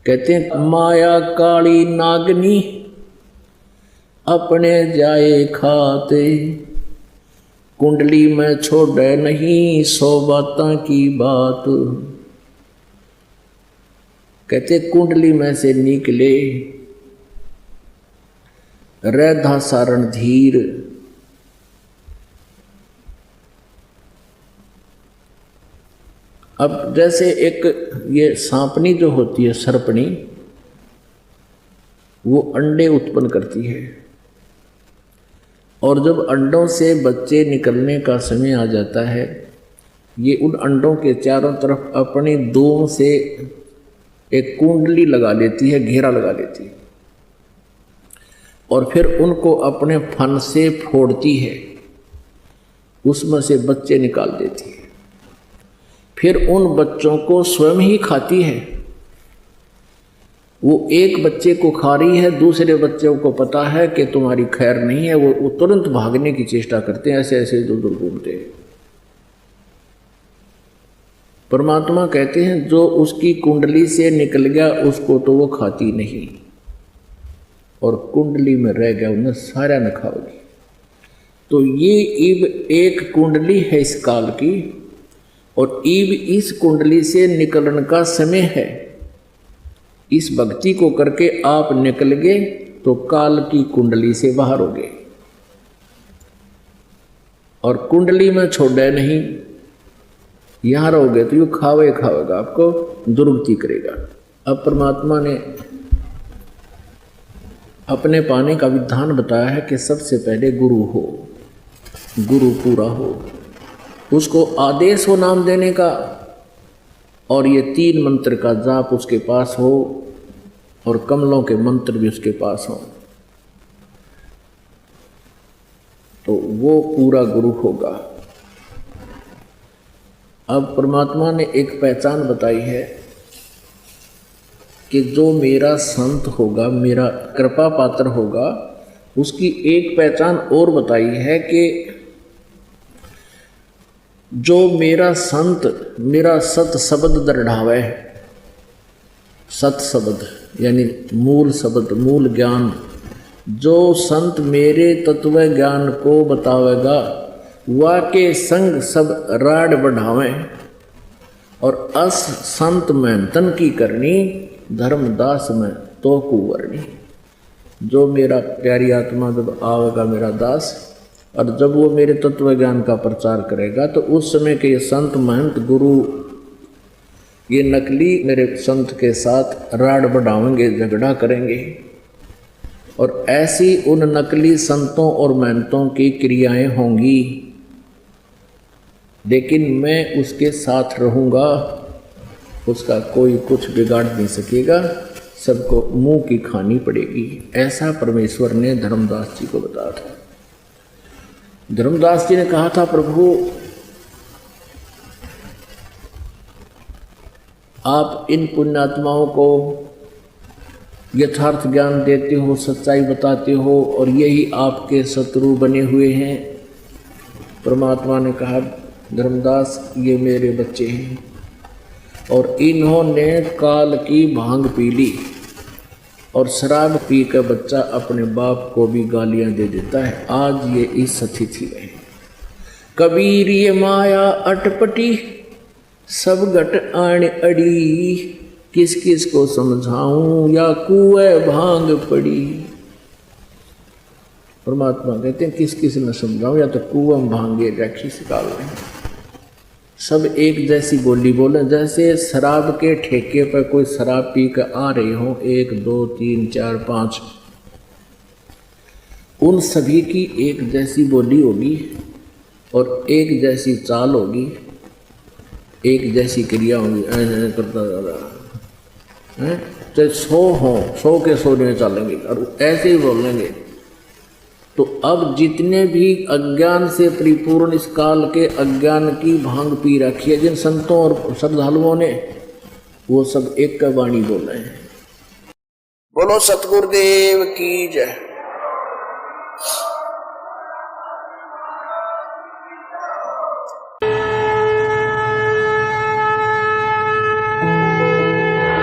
कहते हैं माया काली नागनी अपने जाए खाते, कुंडली में छोड़े नहीं 100 बातों की बात। कहते कुंडली में से निकले रैधा सारण धीर, अब जैसे एक ये सांपनी जो होती है सर्पणी, वो अंडे उत्पन्न करती है और जब अंडों से बच्चे निकलने का समय आ जाता है, ये उन अंडों के चारों तरफ अपनी दूम से एक कुंडली लगा लेती है, घेरा लगा लेती है और फिर उनको अपने फन से फोड़ती है, उसमें से बच्चे निकाल देती है, फिर उन बच्चों को स्वयं ही खाती है। वो एक बच्चे को खा रही है, दूसरे बच्चों को पता है कि तुम्हारी खैर नहीं है, वो तुरंत भागने की चेष्टा करते हैं, ऐसे ऐसे दूर दूर घूमते हैं। परमात्मा कहते हैं जो उसकी कुंडली से निकल गया उसको तो वो खाती नहीं, और कुंडली में रह गया उन्हें सारा न खाओगी। तो ये इब एक कुंडली है इस काल की, और इब इस कुंडली से निकलने का समय है। इस भक्ति को करके आप निकल गए तो काल की कुंडली से बाहर हो गए, और कुंडली में छोड़े नहीं, यहां रहोगे तो यू खावेगा, आपको दुर्गति करेगा। अब परमात्मा ने अपने पाने का विधान बताया है कि सबसे पहले गुरु हो, गुरु पूरा हो, उसको आदेश हो नाम देने का, और ये 3 मंत्र का जाप उसके पास हो, और कमलों के मंत्र भी उसके पास हो, तो वो पूरा गुरु होगा। अब परमात्मा ने एक पहचान बताई है कि जो मेरा संत होगा, मेरा कृपा पात्र होगा, उसकी एक पहचान और बताई है कि जो मेरा संत मेरा सत शब्द दृढ़ावे, सत शब्द यानी मूल शब्द, मूल ज्ञान, जो संत मेरे तत्व ज्ञान को बतावेगा, वाके संग सब राड बढ़ावे, और अस संत में तन की करनी, धर्मदास में तो कुवर्णी। जो मेरा प्यारी आत्मा जब आवेगा मेरा दास, और जब वो मेरे तत्व ज्ञान का प्रचार करेगा, तो उस समय के ये संत महंत गुरु ये नकली मेरे संत के साथ राड बढ़ाएंगे, झगड़ा करेंगे, और ऐसी उन नकली संतों और महंतों की क्रियाएं होंगी, लेकिन मैं उसके साथ रहूँगा, उसका कोई कुछ बिगाड़ नहीं सकेगा, सबको मुंह की खानी पड़ेगी। ऐसा परमेश्वर ने धर्मदास जी को बताया था। धर्मदास जी ने कहा था, प्रभु आप इन पुण्यात्माओं को यथार्थ ज्ञान देते हो, सच्चाई बताते हो, और यही आपके शत्रु बने हुए हैं। परमात्मा ने कहा, धर्मदास ये मेरे बच्चे हैं, और इन्होंने काल की भांग पी ली, और शराब पी कर बच्चा अपने बाप को भी गालियां दे देता है। आज ये इस स्थिति में। कबीर ये माया अटपटी, सब घट आण अड़ी, किस किस को समझाऊं या कुएं भांग पड़ी। परमात्मा कहते हैं किस किस में समझाऊं, या तो कुएं भांगे रखी सिकाल रहे। सब एक जैसी बोली बोले, जैसे शराब के ठेके पर कोई शराब पी कर आ रहे हो, 1 2 3 4 5, उन सभी की एक जैसी बोली होगी, और एक जैसी चाल होगी, एक जैसी क्रिया होगी। ऐसे करता जा रहा है, चाहे 100 हो, 100 के 100 नहीं चलेंगे, और ऐसे ही बोलेंगे। तो अब जितने भी अज्ञान से परिपूर्ण इस काल के अज्ञान की भांग पी रखी है जिन संतों और श्रद्धालुओं ने, वो सब एक का वाणी बोल रहे हैं। बोलो सतगुरुदेव की जय।